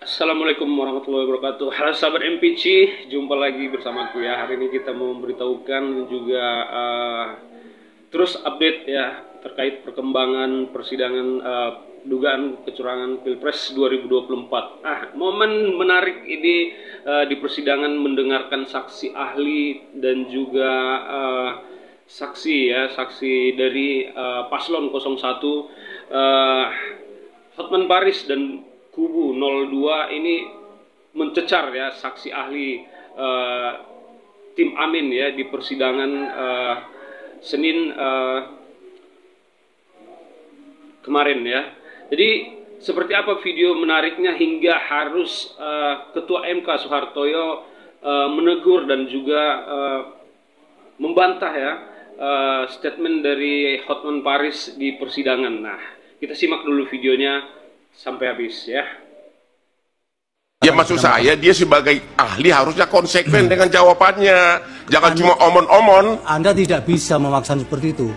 Assalamualaikum warahmatullahi wabarakatuh. Halo sahabat MPC, jumpa lagi bersamaku ya. Hari ini kita mau memberitahukan juga terus update ya terkait perkembangan persidangan dugaan kecurangan Pilpres 2024. Momen menarik ini di persidangan mendengarkan saksi ahli dan juga saksi dari paslon 01 Hotman Paris dan kubu 02 ini mencecar ya saksi ahli tim Amin ya di persidangan Senin kemarin ya. Jadi seperti apa video menariknya hingga harus Ketua MK Soehartoyo menegur dan juga membantah ya statement dari Hotman Paris di persidangan. Nah, kita simak dulu videonya sampai habis ya. Ya maksud saya dia sebagai ahli harusnya konsekuen dengan jawabannya. Jangan cuma omon-omon. Anda tidak bisa memaksa seperti itu.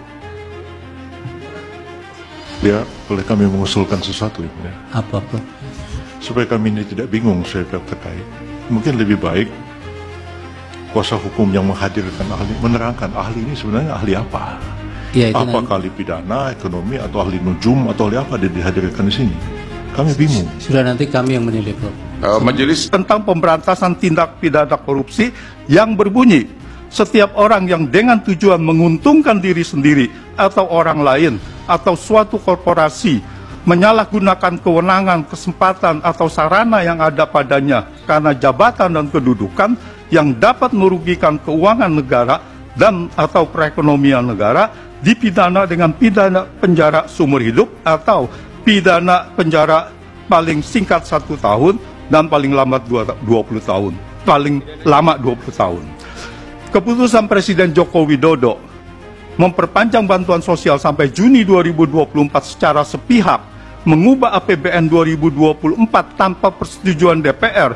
Ya, boleh kami mengusulkan sesuatu ya. Apa? Supaya kami ini tidak bingung saya terkait. Mungkin lebih baik kuasa hukum yang menghadirkan ahli menerangkan ahli ini sebenarnya ahli apa. Ya, apa ahli pidana, ekonomi, atau ahli nujum, atau ahli apa dia dihadirkan di sini. Kami bingung. Sudah nanti kami yang menilai, Prof. Majelis tentang pemberantasan tindak pidana korupsi yang berbunyi, setiap orang yang dengan tujuan menguntungkan diri sendiri atau orang lain atau suatu korporasi menyalahgunakan kewenangan, kesempatan atau sarana yang ada padanya karena jabatan dan kedudukan yang dapat merugikan keuangan negara dan atau perekonomian negara dipidana dengan pidana penjara seumur hidup atau pidana penjara paling singkat 1 tahun dan paling lambat 20 tahun. Paling lama 20 tahun. Keputusan Presiden Joko Widodo memperpanjang bantuan sosial sampai Juni 2024 secara sepihak, mengubah APBN 2024 tanpa persetujuan DPR,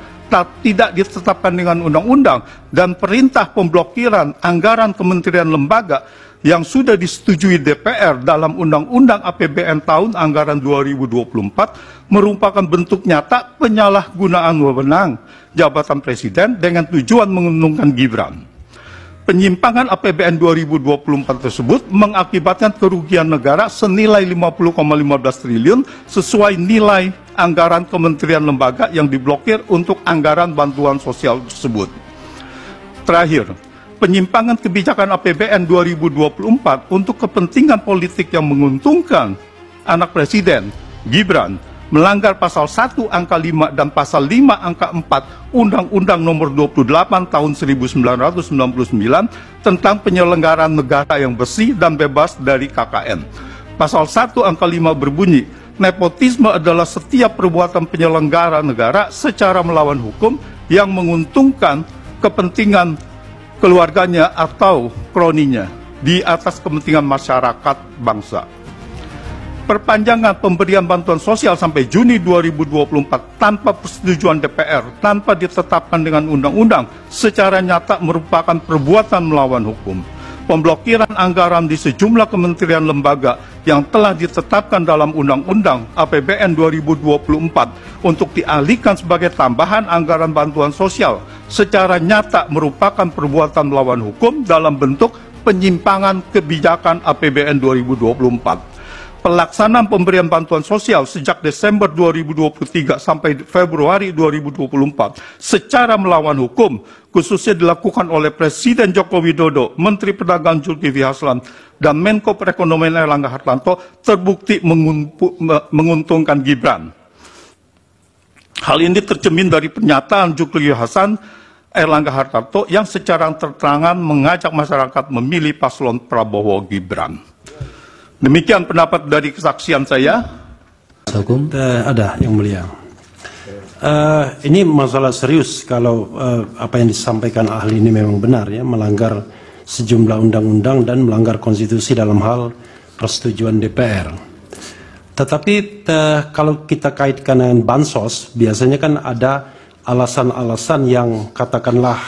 tidak ditetapkan dengan undang-undang, dan perintah pemblokiran anggaran kementerian lembaga yang sudah disetujui DPR dalam Undang-Undang APBN tahun anggaran 2024 merupakan bentuk nyata penyalahgunaan wewenang jabatan presiden dengan tujuan menguntungkan Gibran. Penyimpangan APBN 2024 tersebut mengakibatkan kerugian negara senilai 50,15 triliun sesuai nilai anggaran kementerian lembaga yang diblokir untuk anggaran bantuan sosial tersebut. Terakhir, penyimpangan kebijakan APBN 2024 untuk kepentingan politik yang menguntungkan anak presiden, Gibran, melanggar pasal 1 angka 5 dan pasal 5 angka 4 Undang-Undang nomor 28 tahun 1999 tentang penyelenggaraan negara yang bersih dan bebas dari KKN. Pasal 1 angka 5 berbunyi, nepotisme adalah setiap perbuatan penyelenggara negara secara melawan hukum yang menguntungkan kepentingan keluarganya atau kroninya di atas kepentingan masyarakat bangsa. Perpanjangan pemberian bantuan sosial sampai Juni 2024 tanpa persetujuan DPR, tanpa ditetapkan dengan undang-undang, secara nyata merupakan perbuatan melawan hukum. Pemblokiran anggaran di sejumlah kementerian lembaga yang telah ditetapkan dalam Undang-Undang APBN 2024 untuk dialihkan sebagai tambahan anggaran bantuan sosial secara nyata merupakan perbuatan melawan hukum dalam bentuk penyimpangan kebijakan APBN 2024. Pelaksanaan pemberian bantuan sosial sejak Desember 2023 sampai Februari 2024 secara melawan hukum, khususnya dilakukan oleh Presiden Joko Widodo, Menteri Perdagangan Zulkifli Hasan, dan Menko Perekonomian Erlangga Hartarto, terbukti menguntungkan Gibran. Hal ini tercermin dari pernyataan Zulkifli Hasan, Erlangga Hartarto yang secara terang-terangan mengajak masyarakat memilih paslon Prabowo Gibran. Demikian pendapat dari kesaksian saya. Hukum ada yang mulia. Ini masalah serius kalau apa yang disampaikan ahli ini memang benar ya, melanggar sejumlah undang-undang dan melanggar konstitusi dalam hal persetujuan DPR. Tetapi kalau kita kaitkan dengan bansos, biasanya kan ada alasan-alasan yang katakanlah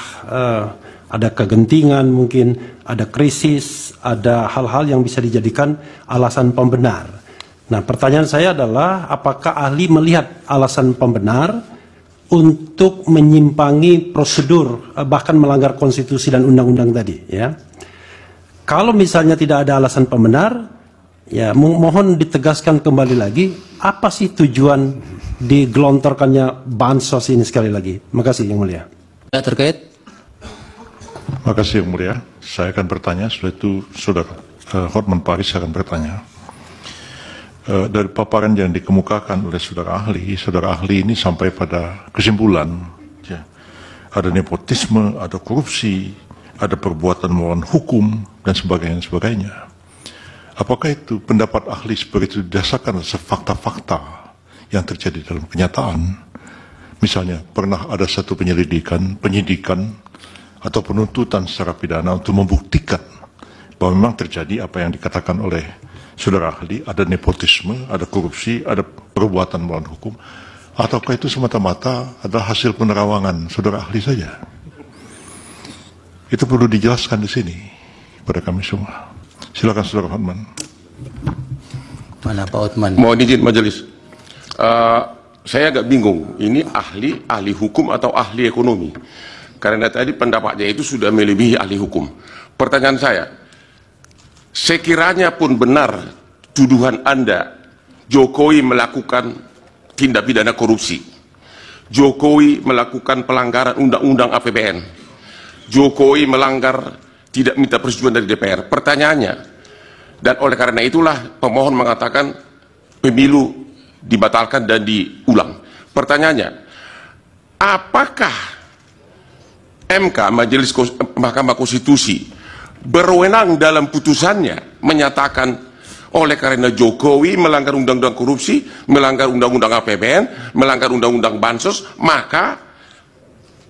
ada kegentingan, mungkin ada krisis, ada hal-hal yang bisa dijadikan alasan pembenar. Nah, pertanyaan saya adalah apakah ahli melihat alasan pembenar untuk menyimpangi prosedur, bahkan melanggar konstitusi dan undang-undang tadi. Ya, kalau misalnya tidak ada alasan pembenar, ya mohon ditegaskan kembali lagi apa sih tujuan digelontorkannya bansos ini sekali lagi. Terima kasih Yang Mulia. Ya, terkait. Terima kasih Yang Mulia. Saya akan bertanya, setelah itu Saudara Hotman Paris akan bertanya. Dari paparan yang dikemukakan oleh saudara ahli ini sampai pada kesimpulan, ya, ada nepotisme, ada korupsi, ada perbuatan melawan hukum, dan sebagainya. Apakah itu pendapat ahli seperti itu didasarkan atas fakta-fakta yang terjadi dalam kenyataan? Misalnya, pernah ada satu penyidikan, atau penuntutan secara pidana untuk membuktikan bahwa memang terjadi apa yang dikatakan oleh saudara ahli, ada nepotisme, ada korupsi, ada perbuatan melawan hukum, ataukah itu semata-mata adalah hasil penerawangan saudara ahli saja? Itu perlu dijelaskan di sini pada kami semua. Silakan saudara Hotman. Mana Pak Hotman? Mohon izin majelis. Saya agak bingung, ini ahli hukum atau ahli ekonomi? Karena tadi pendapatnya itu sudah melebihi ahli hukum. Pertanyaan saya, sekiranya pun benar tuduhan Anda, Jokowi melakukan tindak pidana korupsi, Jokowi melakukan pelanggaran undang-undang APBN, Jokowi melanggar tidak minta persetujuan dari DPR. Pertanyaannya, dan oleh karena itulah pemohon mengatakan pemilu dibatalkan dan diulang. Pertanyaannya, apakah MK, Mahkamah Konstitusi, berwenang dalam putusannya menyatakan oleh karena Jokowi melanggar undang-undang korupsi, melanggar undang-undang APBN, melanggar undang-undang bansos, maka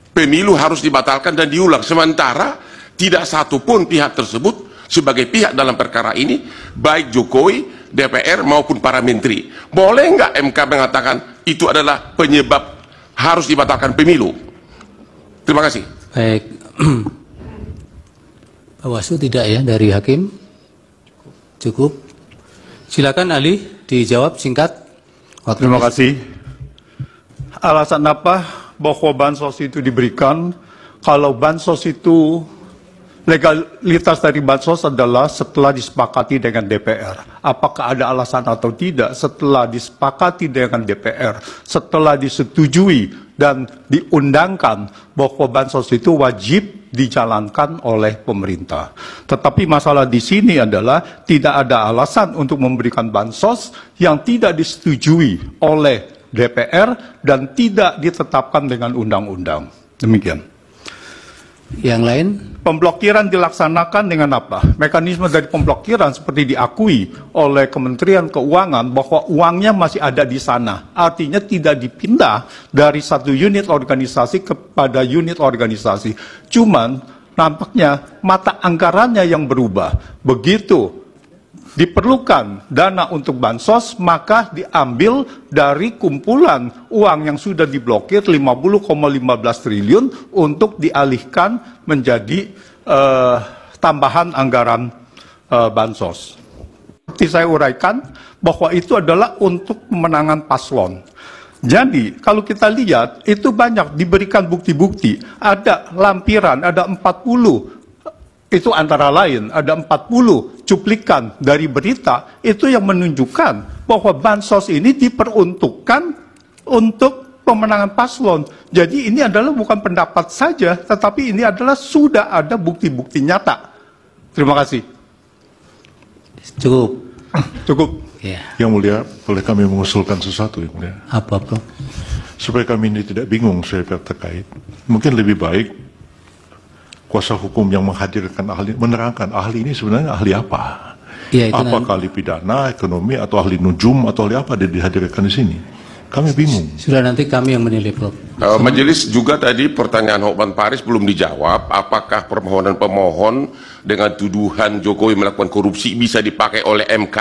pemilu harus dibatalkan dan diulang. Sementara tidak satu pun pihak tersebut sebagai pihak dalam perkara ini, baik Jokowi, DPR maupun para menteri. Boleh nggak MK mengatakan itu adalah penyebab harus dibatalkan pemilu? Terima kasih. Baik. Bawaslu tidak ya dari hakim? Cukup. Silakan ahli dijawab singkat. Terima kasih. Alasan apa bahwa bansos itu diberikan? Kalau bansos itu, legalitas dari bansos adalah setelah disepakati dengan DPR. Apakah ada alasan atau tidak? Setelah disepakati dengan DPR, setelah disetujui dan diundangkan bahwa bansos itu wajib dijalankan oleh pemerintah. Tetapi masalah di sini adalah tidak ada alasan untuk memberikan bansos yang tidak disetujui oleh DPR dan tidak ditetapkan dengan undang-undang. Demikian. Yang lain? Pemblokiran dilaksanakan dengan apa? Mekanisme dari pemblokiran seperti diakui oleh Kementerian Keuangan bahwa uangnya masih ada di sana. Artinya tidak dipindah dari satu unit organisasi kepada unit organisasi. Cuman nampaknya mata anggarannya yang berubah. Begitu diperlukan dana untuk bansos, maka diambil dari kumpulan uang yang sudah diblokir 50,15 triliun untuk dialihkan menjadi tambahan anggaran bansos. Seperti saya uraikan bahwa itu adalah untuk pemenangan paslon. Jadi kalau kita lihat itu banyak diberikan bukti-bukti, ada lampiran, ada 40. Itu antara lain, ada 40 cuplikan dari berita, itu yang menunjukkan bahwa bansos ini diperuntukkan untuk pemenangan paslon. Jadi ini adalah bukan pendapat saja, tetapi ini adalah sudah ada bukti-bukti nyata. Terima kasih. Cukup. Cukup. Ya. Yang Mulia, boleh kami mengusulkan sesuatu, Yang Mulia? Apa, Bro? Supaya kami ini tidak bingung saya terkait, mungkin lebih baik kuasa hukum yang menghadirkan ahli, menerangkan ahli ini sebenarnya ahli apa? Ya, apakah ahli pidana, ekonomi, atau ahli nujum, atau ahli apa dihadirkan di sini? Kami bingung. Sudah nanti kami yang menilai, Prof. Majelis juga tadi pertanyaan Hotman Paris belum dijawab. Apakah permohonan pemohon dengan tuduhan Jokowi melakukan korupsi bisa dipakai oleh MK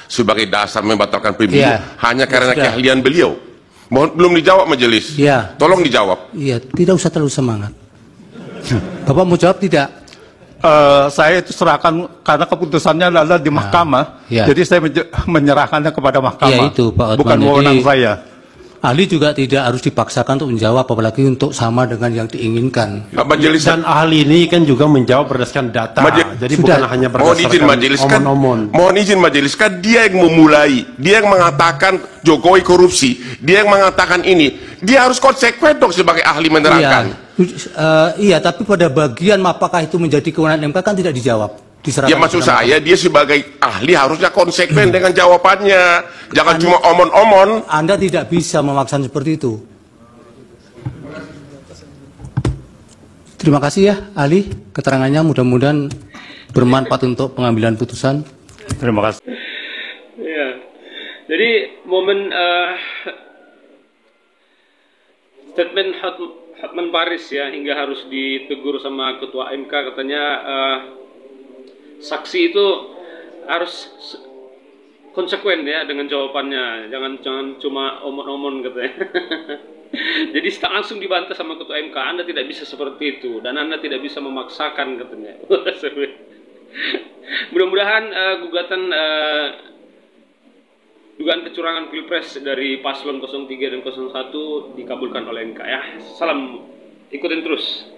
sebagai dasar membatalkan pemilu hanya karena keahlian beliau? Mohon belum dijawab majelis. Ya. Tolong dijawab. Iya, tidak usah terlalu semangat. Bapak mau jawab tidak? Saya itu serahkan karena keputusannya adalah di mahkamah, ya. Jadi saya menyerahkannya kepada mahkamah, Ya, itu, Pak Hotman. bukan wewenang saya. Ahli juga tidak harus dipaksakan untuk menjawab, apalagi untuk sama dengan yang diinginkan. Majelis Dan ahli ini kan juga menjawab berdasarkan data, jadi Sudah. bukan hanya mohon izin berdasarkan majelis kan, omon-omon. mohon izin majelis kan dia yang memulai, dia yang mengatakan Jokowi korupsi, dia yang mengatakan ini, dia harus konsekuen dong sebagai ahli menerangkan. Iya, tapi pada bagian apakah itu menjadi kewenangan MK kan tidak dijawab. Ya maksud saya dia sebagai ahli harusnya konsekuen dengan jawabannya, jangan cuma omon-omon. Anda tidak bisa memaksa seperti itu. Terima kasih ya ahli, keterangannya mudah-mudahan bermanfaat untuk pengambilan putusan. Terima kasih. Ya, jadi momen statement Hotman Paris ya, hingga harus ditegur sama ketua MK, katanya saksi itu harus konsekuen ya dengan jawabannya, jangan cuma omon-omon katanya. Jadi langsung dibantah sama ketua MK, Anda tidak bisa seperti itu dan Anda tidak bisa memaksakan katanya. Mudah-mudahan dugaan kecurangan Pilpres dari paslon 03 dan 01 dikabulkan oleh MK ya. Salam, ikutin terus.